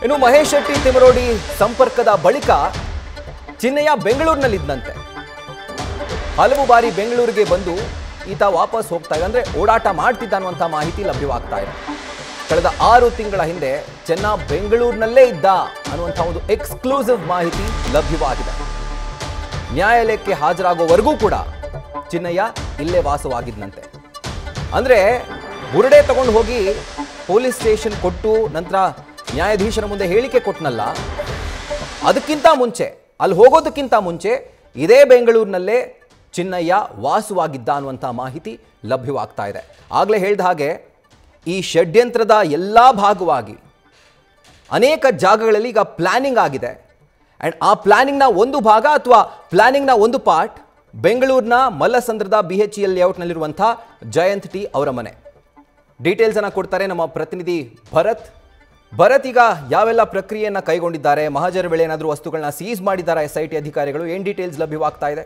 ಇನ್ನು ಮಹೇಶ್ ಶೆಟ್ಟಿ ತಿಮರೋಡಿ ಸಂಪರ್ಕದ ಬಳಿಕ ಚಿನ್ನಯ್ಯ ಬೆಂಗಳೂರಿನಲ್ಲಿದ್ದಂತೆ. ಹಲವು ಬಾರಿ ಬೆಂಗಳೂರಿಗೆ ಬಂದು ಈತ ವಾಪಸ್ ಹೋಗ್ತಾ ಇದೆ, ಅಂದ್ರೆ ಓಡಾಟ ಮಾಡ್ತಿದ್ದ ಅನ್ನುವಂಥ ಮಾಹಿತಿ ಲಭ್ಯವಾಗ್ತಾ ಇದೆ. ಕಳೆದ 6 ತಿಂಗಳ ಹಿಂದೆ ಚೆನ್ನ ಬೆಂಗಳೂರಿನಲ್ಲೇ ಇದ್ದ ಅನ್ನುವಂಥ ಒಂದು ಎಕ್ಸ್ಕ್ಲೂಸಿವ್ ಮಾಹಿತಿ ಲಭ್ಯವಾಗಿದೆ. ನ್ಯಾಯಾಲಯಕ್ಕೆ ಹಾಜರಾಗುವವರೆಗೂ ಕೂಡ ಚಿನ್ನಯ್ಯ ಇಲ್ಲೇ ವಾಸವಾಗಿದ್ದಂತೆ. ಅಂದ್ರೆ ಬುರುಡೆ ತಗೊಂಡು ಹೋಗಿ ಪೊಲೀಸ್ ಸ್ಟೇಷನ್ ಕೊಟ್ಟು ನಂತರ ನ್ಯಾಯಾಧೀಶರ ಮುಂದೆ ಹೇಳಿಕೆ ಕೊಟ್ಟನಲ್ಲ, ಅದಕ್ಕಿಂತ ಮುಂಚೆ ಅಲ್ಲಿ ಹೋಗೋದಕ್ಕಿಂತ ಮುಂಚೆ ಇದೇ ಬೆಂಗಳೂರಿನಲ್ಲೇ ಚಿನ್ನಯ್ಯ ವಾಸವಾಗಿದ್ದ ಅನ್ನುವಂಥ ಮಾಹಿತಿ ಲಭ್ಯವಾಗ್ತಾ ಇದೆ. ಆಗಲೇ ಹೇಳಿದ ಹಾಗೆ ಈ ಷಡ್ಯಂತ್ರದ ಎಲ್ಲ ಭಾಗವಾಗಿ ಅನೇಕ ಜಾಗಗಳಲ್ಲಿ ಈಗ ಪ್ಲಾನಿಂಗ್ ಆಗಿದೆ. ಆ್ಯಂಡ್ ಆ ಪ್ಲಾನಿಂಗ್ನ ಒಂದು ಭಾಗ ಅಥವಾ ಪ್ಲಾನಿಂಗ್ನ ಒಂದು ಪಾರ್ಟ್ ಬೆಂಗಳೂರಿನ ಮಲ್ಲಸಂದ್ರದ BHEL ಲೇಔಟ್ನಲ್ಲಿರುವಂಥ ಜಯಂತ್ ಟಿ ಅವರ ಮನೆ. ಡೀಟೇಲ್ಸನ್ನು ಕೊಡ್ತಾರೆ ನಮ್ಮ ಪ್ರತಿನಿಧಿ ಭರತ್. ಈಗ ಯಾವೆಲ್ಲ ಪ್ರಕ್ರಿಯೆಯನ್ನು ಕೈಗೊಂಡಿದ್ದಾರೆ? ಮಹಾಜರ ವೇಳೆ ಏನಾದರೂ ವಸ್ತುಗಳನ್ನ ಸೀಸ್ ಮಾಡಿದ್ದಾರೆ SIT ಅಧಿಕಾರಿಗಳು? ಏನು ಡೀಟೇಲ್ಸ್ ಲಭ್ಯವಾಗ್ತಾ ಇದೆ?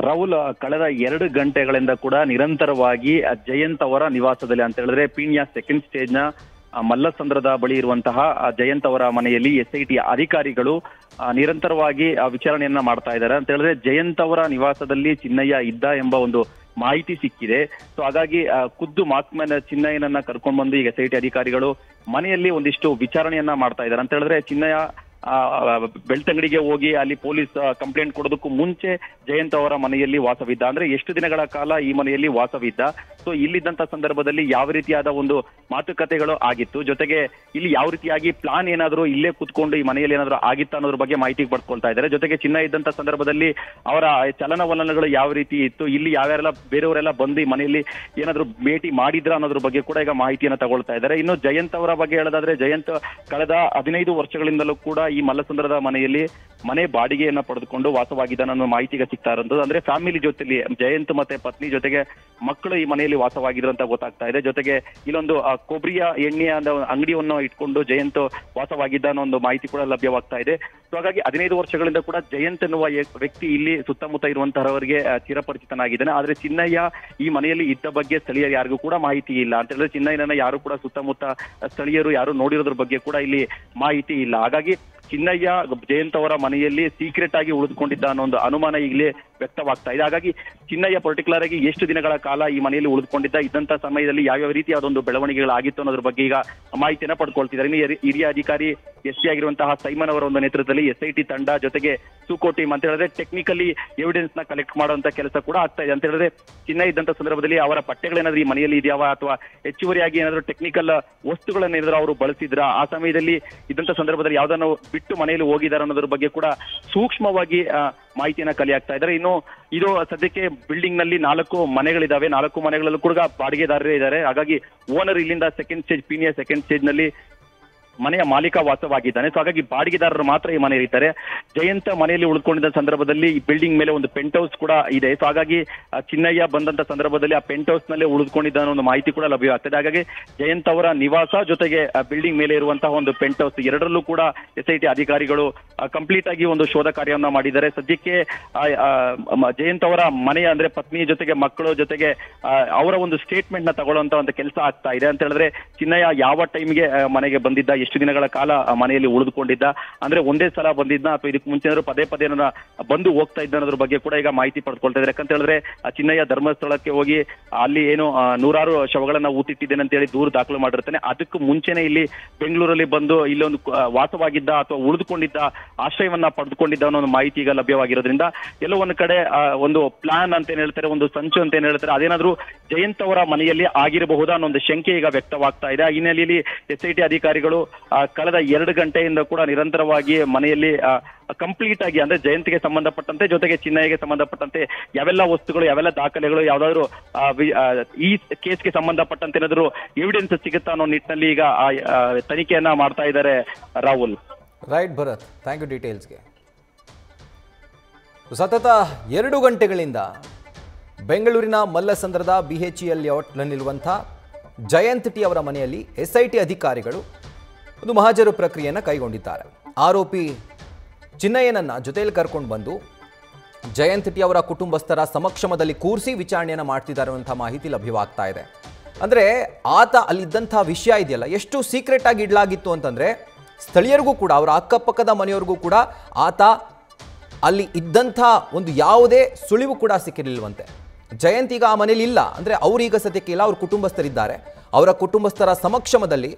ರಾಹುಲ್, ಕಳೆದ 2 ಗಂಟೆಗಳಿಂದ ಕೂಡ ನಿರಂತರವಾಗಿ ಜಯಂತ್ ಅವರ ನಿವಾಸದಲ್ಲಿ ಅಂತ ಹೇಳಿದ್ರೆ ಪೀಣ್ಯ ಸೆಕೆಂಡ್ ಸ್ಟೇಜ್ ನ ಮಲ್ಲಸಂದ್ರದ ಬಳಿ ಇರುವಂತಹ ಜಯಂತ್ ಅವರ ಮನೆಯಲ್ಲಿ SIT ಅಧಿಕಾರಿಗಳು ನಿರಂತರವಾಗಿ ವಿಚಾರಣೆಯನ್ನ ಮಾಡ್ತಾ ಇದ್ದಾರೆ. ಅಂತ ಹೇಳಿದ್ರೆ ಜಯಂತ್ ಅವರ ನಿವಾಸದಲ್ಲಿ ಚಿನ್ನಯ್ಯ ಇದ್ದ ಎಂಬ ಒಂದು ಮಾಹಿತಿ ಸಿಕ್ಕಿದೆ. ಸೊ ಹಾಗಾಗಿ ಖುದ್ದು ಮಾಕ್ಮ್ಯಾನ್ ಚಿನ್ನಯ್ಯನನ್ನ ಕರ್ಕೊಂಡು ಬಂದು ಈಗ SIT ಅಧಿಕಾರಿಗಳು ಮನೆಯಲ್ಲಿ ಒಂದಿಷ್ಟು ವಿಚಾರಣೆಯನ್ನ ಮಾಡ್ತಾ ಇದ್ದಾರೆ. ಅಂತ ಹೇಳಿದ್ರೆ ಚಿನ್ನಯ್ಯ ಬೆಳ್ತಂಗಡಿಗೆ ಹೋಗಿ ಅಲ್ಲಿ ಪೊಲೀಸ್ ಕಂಪ್ಲೇಂಟ್ ಕೊಡೋದಕ್ಕೂ ಮುಂಚೆ ಜಯಂತ್ ಅವರ ಮನೆಯಲ್ಲಿ ವಾಸವಿದ್ದ, ಅಂದ್ರೆ ಎಷ್ಟು ದಿನಗಳ ಕಾಲ ಈ ಮನೆಯಲ್ಲಿ ವಾಸವಿದ್ದ, ಸೊ ಇಲ್ಲಿದ್ದಂತ ಸಂದರ್ಭದಲ್ಲಿ ಯಾವ ರೀತಿಯಾದ ಒಂದು ಮಾತುಕತೆಗಳು ಆಗಿತ್ತು, ಜೊತೆಗೆ ಇಲ್ಲಿ ಯಾವ ರೀತಿಯಾಗಿ ಪ್ಲಾನ್ ಏನಾದ್ರು ಇಲ್ಲೇ ಕೂತ್ಕೊಂಡು ಈ ಮನೆಯಲ್ಲಿ ಏನಾದ್ರು ಆಗಿತ್ತು ಅನ್ನೋದ್ರ ಬಗ್ಗೆ ಮಾಹಿತಿ ಪಡ್ಕೊಳ್ತಾ ಇದ್ದಾರೆ. ಜೊತೆಗೆ ಚಿನ್ನ ಇದ್ದಂತ ಸಂದರ್ಭದಲ್ಲಿ ಅವರ ಚಲನವಲನಗಳು ಯಾವ ರೀತಿ ಇತ್ತು, ಇಲ್ಲಿ ಯಾವ್ಯಾರೆಲ್ಲ ಬೇರೆಯವರೆಲ್ಲ ಬಂದು ಈ ಮನೆಯಲ್ಲಿ ಏನಾದ್ರು ಭೇಟಿ ಮಾಡಿದ್ರ ಅನ್ನೋದ್ರ ಬಗ್ಗೆ ಕೂಡ ಈಗ ಮಾಹಿತಿಯನ್ನ ತಗೊಳ್ತಾ ಇದ್ದಾರೆ. ಇನ್ನು ಜಯಂತ್ ಅವರ ಬಗ್ಗೆ ಹೇಳೋದಾದ್ರೆ ಜಯಂತ್ ಕಳೆದ 15 ವರ್ಷಗಳಿಂದಲೂ ಕೂಡ ಈ ಮಲ್ಲಸಂದ್ರದ ಮನೆಯಲ್ಲಿ ಮನೆ ಬಾಡಿಗೆಯನ್ನ ಪಡೆದುಕೊಂಡು ವಾಸವಾಗಿದ್ದಾನೆ ಅನ್ನೋ ಮಾಹಿತಿಗೆ ಸಿಗ್ತಾ ಇರೋದು. ಅಂದ್ರೆ ಫ್ಯಾಮಿಲಿ ಜೊತೆಲಿ ಜಯಂತ್ ಮತ್ತೆ ಪತ್ನಿ ಜೊತೆಗೆ ಮಕ್ಕಳು ಈ ಮನೆಯಲ್ಲಿ ವಾಸವಾಗಿದ್ರು ಅಂತ ಗೊತ್ತಾಗ್ತಾ ಇದೆ. ಜೊತೆಗೆ ಇಲ್ಲೊಂದು ಕೊಬ್ಬರಿಯ ಎಣ್ಣೆಯ ಅಂಗಡಿಯನ್ನು ಇಟ್ಕೊಂಡು ಜಯಂತ್ ವಾಸವಾಗಿದ್ದ ಅನ್ನೋ ಒಂದು ಮಾಹಿತಿ ಕೂಡ ಲಭ್ಯವಾಗ್ತಾ ಇದೆ. ಸೊ ಹಾಗಾಗಿ 15 ವರ್ಷಗಳಿಂದ ಕೂಡ ಜಯಂತ್ ಎನ್ನುವ ವ್ಯಕ್ತಿ ಇಲ್ಲಿ ಸುತ್ತಮುತ್ತ ಇರುವಂತಹವರಿಗೆ ಚಿರಪರಿಚಿತನಾಗಿದ್ದಾನೆ. ಆದ್ರೆ ಚಿನ್ನಯ್ಯ ಈ ಮನೆಯಲ್ಲಿ ಇದ್ದ ಬಗ್ಗೆ ಸ್ಥಳೀಯರು ಯಾರಿಗೂ ಕೂಡ ಮಾಹಿತಿ ಇಲ್ಲ. ಅಂತ ಹೇಳಿದ್ರೆ ಚಿನ್ನಯ್ಯನನ್ನ ಯಾರು ಕೂಡ ಸುತ್ತಮುತ್ತ ಸ್ಥಳೀಯರು ಯಾರು ನೋಡಿರೋದ್ರ ಬಗ್ಗೆ ಕೂಡ ಇಲ್ಲಿ ಮಾಹಿತಿ ಇಲ್ಲ. ಹಾಗಾಗಿ ಚಿನ್ನಯ್ಯ ಜಯಂತ್ ಅವರ ಮನೆಯಲ್ಲಿ ಸೀಕ್ರೆಟ್ ಆಗಿ ಉಳಿದುಕೊಂಡಿದ್ದ ಅನ್ನೋ ಒಂದು ಅನುಮಾನ ಈಗಲೇ ವ್ಯಕ್ತವಾಗ್ತಾ ಇದೆ. ಹಾಗಾಗಿ ಚಿನ್ನಯ್ಯ ಪರ್ಟಿಕ್ಯುಲರ್ ಆಗಿ ಎಷ್ಟು ದಿನಗಳ ಕಾಲ ಈ ಮನೆಯಲ್ಲಿ ಉಳಿದುಕೊಂಡಿದ್ದ, ಇದ್ದಂತ ಸಮಯದಲ್ಲಿ ಯಾವ್ಯಾವ ರೀತಿಯಾದೊಂದು ಬೆಳವಣಿಗೆಗಳಾಗಿತ್ತು ಅನ್ನೋದ್ರ ಬಗ್ಗೆ ಈಗ ಮಾಹಿತಿಯನ್ನ ಪಡ್ಕೊಳ್ತಿದ್ದಾರೆ. ಇನ್ನು ಹಿರಿಯ ಅಧಿಕಾರಿ SP ಆಗಿರುವಂತಹ ಸೈಮನ್ ಅವರ ಒಂದು ನೇತೃತ್ವದಲ್ಲಿ SIT ತಂಡ ಜೊತೆಗೆ ಸೂಕೋ ಟೀಮ್ ಅಂತ ಹೇಳಿದ್ರೆ ಟೆಕ್ನಿಕಲಿ ಎವಿಡೆನ್ಸ್ ನ ಕಲೆಕ್ಟ್ ಮಾಡುವಂತ ಕೆಲಸ ಕೂಡ ಆಗ್ತಾ ಇದೆ. ಅಂತ ಹೇಳಿದ್ರೆ ಚಿನ್ನ ಇದ್ದಂತ ಸಂದರ್ಭದಲ್ಲಿ ಅವರ ಪಠ್ಯಗಳೇನಾದ್ರೂ ಈ ಮನೆಯಲ್ಲಿ ಇದೆಯಾವ ಅಥವಾ ಹೆಚ್ಚುವರಿಯಾಗಿ ಏನಾದ್ರು ಟೆಕ್ನಿಕಲ್ ವಸ್ತುಗಳನ್ನೇನಾದ್ರೂ ಅವರು ಬಳಸಿದ್ರ, ಆ ಸಮಯದಲ್ಲಿ ಇದ್ದಂತ ಸಂದರ್ಭದಲ್ಲಿ ಯಾವ್ದನ್ನು ಬಿಟ್ಟು ಮನೆಯಲ್ಲಿ ಹೋಗಿದ್ದಾರೆ ಅನ್ನೋದ್ರ ಬಗ್ಗೆ ಕೂಡ ಸೂಕ್ಷ್ಮವಾಗಿ ಮಾಹಿತಿಯನ್ನ ಕಲೆ ಆಗ್ತಾ ಇದ್ದಾರೆ. ಇನ್ನು ಇದು ಸದ್ಯಕ್ಕೆ ಬಿಲ್ಡಿಂಗ್ ನಲ್ಲಿ 4 ಮನೆಗಳಿದಾವೆ. 4 ಮನೆಗಳಲ್ಲೂ ಕೂಡ ಬಾಡಿಗೆದಾರರೇ ಇದ್ದಾರೆ. ಹಾಗಾಗಿ ಓನರ್ ಇಲ್ಲಿಂದ second stage Peenya second stage ನಲ್ಲಿ ಮನೆಯ ಮಾಲೀಕ ವಾಸವಾಗಿದ್ದಾನೆ. ಸೊ ಹಾಗಾಗಿ ಬಾಡಿಗೆದಾರರು ಮಾತ್ರ ಈ ಮನೆಯಲ್ಲಿ ಇರ್ತಾರೆ. ಜಯಂತ ಮನೆಯಲ್ಲಿ ಉಳ್ಕೊಂಡಿದ್ದ ಸಂದರ್ಭದಲ್ಲಿ ಈ ಬಿಲ್ಡಿಂಗ್ ಮೇಲೆ ಒಂದು ಪೆಂಟ್ ಹೌಸ್ ಕೂಡ ಇದೆ. ಸೊ ಹಾಗಾಗಿ ಚಿನ್ನಯ್ಯ ಬಂದಂತ ಸಂದರ್ಭದಲ್ಲಿ ಆ ಪೆಂಟ್ ಹೌಸ್ ನಲ್ಲೇ ಉಳಿದುಕೊಂಡಿದ್ದ ಅನ್ನೋ ಒಂದು ಮಾಹಿತಿ ಕೂಡ ಲಭ್ಯವಾಗ್ತದೆ. ಹಾಗಾಗಿ ಜಯಂತ್ ಅವರ ನಿವಾಸ ಜೊತೆಗೆ ಬಿಲ್ಡಿಂಗ್ ಮೇಲೆ ಇರುವಂತಹ ಒಂದು ಪೆಂಟ್ ಹೌಸ್ ಎರಡರಲ್ಲೂ ಕೂಡ SIT ಅಧಿಕಾರಿಗಳು ಕಂಪ್ಲೀಟ್ ಆಗಿ ಒಂದು ಶೋಧ ಕಾರ್ಯವನ್ನ ಮಾಡಿದ್ದಾರೆ. ಸದ್ಯಕ್ಕೆ ಜಯಂತ್ ಅವರ ಮನೆಯ ಅಂದ್ರೆ ಪತ್ನಿ ಜೊತೆಗೆ ಮಕ್ಕಳು ಜೊತೆಗೆ ಅವರ ಒಂದು ಸ್ಟೇಟ್ಮೆಂಟ್ ನ ತಗೊಳ್ಳುವಂತ ಒಂದು ಕೆಲಸ ಆಗ್ತಾ ಇದೆ. ಅಂತ ಹೇಳಿದ್ರೆ ಚಿನ್ನಯ್ಯ ಯಾವ ಟೈಮ್ಗೆ ಮನೆಗೆ ಬಂದಿದ್ದ, ಎಷ್ಟು ದಿನಗಳ ಕಾಲ ಮನೆಯಲ್ಲಿ ಉಳಿದುಕೊಂಡಿದ್ದ, ಅಂದ್ರೆ ಒಂದೇ ಸಲ ಬಂದಿದ್ದ ಅಥವಾ ಇದಕ್ಕೆ ಮುಂಚೆ ಪದೇ ಪದೇ ಬಂದು ಹೋಗ್ತಾ ಇದ್ದ ಅನ್ನೋದ್ರ ಬಗ್ಗೆ ಕೂಡ ಈಗ ಮಾಹಿತಿ ಪಡ್ಕೊಳ್ತಾ ಇದ್ದಾರೆ. ಯಾಕಂತ ಹೇಳಿದ್ರೆ ಚಿನ್ನಯ್ಯ ಧರ್ಮಸ್ಥಳಕ್ಕೆ ಹೋಗಿ ಅಲ್ಲಿ ಏನು 100 ಶವಗಳನ್ನ ಊತಿಟ್ಟಿದ್ದೇನೆ ಅಂತ ಹೇಳಿ ದೂರು ದಾಖಲು ಮಾಡಿರ್ತಾನೆ. ಅದಕ್ಕೂ ಮುಂಚೆನೆ ಇಲ್ಲಿ ಬೆಂಗಳೂರಲ್ಲಿ ಬಂದು ಇಲ್ಲೊಂದು ವಾಸವಾಗಿದ್ದ ಅಥವಾ ಉಳಿದುಕೊಂಡಿದ್ದ, ಆಶ್ರಯವನ್ನ ಪಡೆದುಕೊಂಡಿದ್ದ ಅನ್ನೋ ಒಂದು ಮಾಹಿತಿ ಈಗ ಲಭ್ಯವಾಗಿರೋದ್ರಿಂದ ಎಲ್ಲೋ ಒಂದು ಕಡೆ ಒಂದು ಪ್ಲಾನ್ ಅಂತ ಏನ್ ಹೇಳ್ತಾರೆ, ಒಂದು ಸಂಚು ಅಂತ ಏನ್ ಹೇಳ್ತಾರೆ, ಅದೇನಾದ್ರೂ ಜಯಂತ್ ಅವರ ಮನೆಯಲ್ಲಿ ಆಗಿರಬಹುದಾ ಅನ್ನೋ ಒಂದು ಶಂಕೆ ಈಗ ವ್ಯಕ್ತವಾಗ್ತಾ ಇದೆ. ಆ ಹಿನ್ನೆಲೆಯಲ್ಲಿ SIT ಅಧಿಕಾರಿಗಳು ಕಳೆದ 2 ಗಂಟೆಯಿಂದ ಕೂಡ ನಿರಂತರವಾಗಿ ಮನೆಯಲ್ಲಿ ಕಂಪ್ಲೀಟ್ ಆಗಿ ಅಂದ್ರೆ ಜಯಂತ್ಗೆ ಸಂಬಂಧಪಟ್ಟಂತೆ ಜೊತೆಗೆ ಚಿನ್ನಯ್ಯಗೆ ಸಂಬಂಧಪಟ್ಟಂತೆ ಯಾವೆಲ್ಲ ವಸ್ತುಗಳು ಯಾವೆಲ್ಲ ದಾಖಲೆಗಳು ಯಾವ್ದಾದ್ರು ಈ ಕೇಸ್ಗೆ ಸಂಬಂಧಪಟ್ಟಂತೆ ಏನಾದ್ರು ಎವಿಡೆನ್ಸ್ ಸಿಗುತ್ತಾ ಅನ್ನೋ ನಿಟ್ಟಿನಲ್ಲಿ ಈಗ ತನಿಖೆಯನ್ನ ಮಾಡ್ತಾ ಇದ್ದಾರೆ. Rahul. Right Bharat, thank you ಡೀಟೇಲ್ಸ್ಗೆ. ಸತತ 2 ಗಂಟೆಗಳಿಂದ ಬೆಂಗಳೂರಿನ ಮಲ್ಲಸಂದ್ರದ BHEL ಲೇಔಟ್ನಲ್ಲಿರುವಂಥ ಜಯಂತ್ ಟಿ ಅವರ ಮನೆಯಲ್ಲಿ SIT ಅಧಿಕಾರಿಗಳು ಒಂದು ಮಹಾಜರು ಪ್ರಕ್ರಿಯೆಯನ್ನು ಕೈಗೊಂಡಿದ್ದಾರೆ. ಆರೋಪಿ ಚಿನ್ನಯ್ಯನನ್ನ ಜೊತೆಯಲ್ಲಿ ಕರ್ಕೊಂಡು ಬಂದು ಜಯಂತ್ ಟಿ ಅವರ ಕುಟುಂಬಸ್ಥರ ಸಮಕ್ಷಮದಲ್ಲಿ ಕೂರಿಸಿ ವಿಚಾರಣೆಯನ್ನು ಮಾಡ್ತಿದ್ದಾರೆ ಅನ್ನುವಂಥ ಮಾಹಿತಿ ಲಭ್ಯವಾಗ್ತಾ ಇದೆ. ಅಂದರೆ ಆತ ಅಲ್ಲಿದ್ದಂಥ ವಿಷಯ ಇದೆಯಲ್ಲ ಎಷ್ಟು ಸೀಕ್ರೆಟ್ ಆಗಿ ಇಡಲಾಗಿತ್ತು ಅಂತಂದರೆ ಸ್ಥಳೀಯರಿಗೂ ಕೂಡ ಅವರ ಅಕ್ಕಪಕ್ಕದ ಮನೆಯವ್ರಿಗೂ ಕೂಡ ಆತ ಅಲ್ಲಿ ಇದ್ದಂಥ ಒಂದು ಯಾವುದೇ ಸುಳಿವು ಕೂಡ ಸಿಕ್ಕಿರಲಿಲ್ವಂತೆ. ಜಯಂತ್ ಈಗ ಆ ಮನೇಲಿ ಇಲ್ಲ, ಅಂದರೆ ಅವರೀಗ ಸದ್ಯಕ್ಕೆ ಇಲ್ಲ, ಅವ್ರ ಕುಟುಂಬಸ್ಥರಿದ್ದಾರೆ. ಅವರ ಕುಟುಂಬಸ್ಥರ ಸಮಕ್ಷಮದಲ್ಲಿ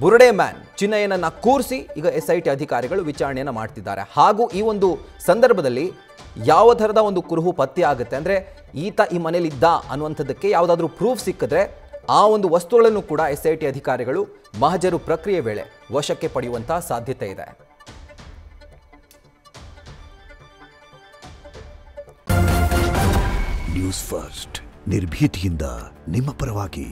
ಬುರುಡೆ ಮ್ಯಾನ್ ಚಿನ್ನಯ್ಯನನ್ನು ಕೂರಿಸಿ ಈಗ SIT ಅಧಿಕಾರಿಗಳು ವಿಚಾರಣೆಯನ್ನು ಮಾಡ್ತಿದ್ದಾರೆ. ಹಾಗೂ ಈ ಒಂದು ಸಂದರ್ಭದಲ್ಲಿ ಯಾವ ಥರದ ಒಂದು ಕುರುಹು ಪತ್ತೆ ಆಗುತ್ತೆ ಅಂದರೆ ಈತ ಈ ಮನೇಲಿದ್ದ ಅನ್ನುವಂಥದ್ದಕ್ಕೆ ಯಾವುದಾದ್ರೂ ಪ್ರೂಫ್ ಸಿಕ್ಕಿದ್ರೆ ಆ ಒಂದು ವಸ್ತುಗಳನ್ನು ಕೂಡ SIT ಅಧಿಕಾರಿಗಳು ಮಹಜರು ಪ್ರಕ್ರಿಯೆ ವೇಳೆ ವಶಕ್ಕೆ ಪಡೆಯುವಂಥ ಸಾಧ್ಯತೆ ಇದೆ. ನ್ಯೂಸ್ ಫಸ್ಟ್ ನಿರ್ಭೀತಿಯಿಂದ ನಿಮ್ಮ ಪರವಾಗಿ.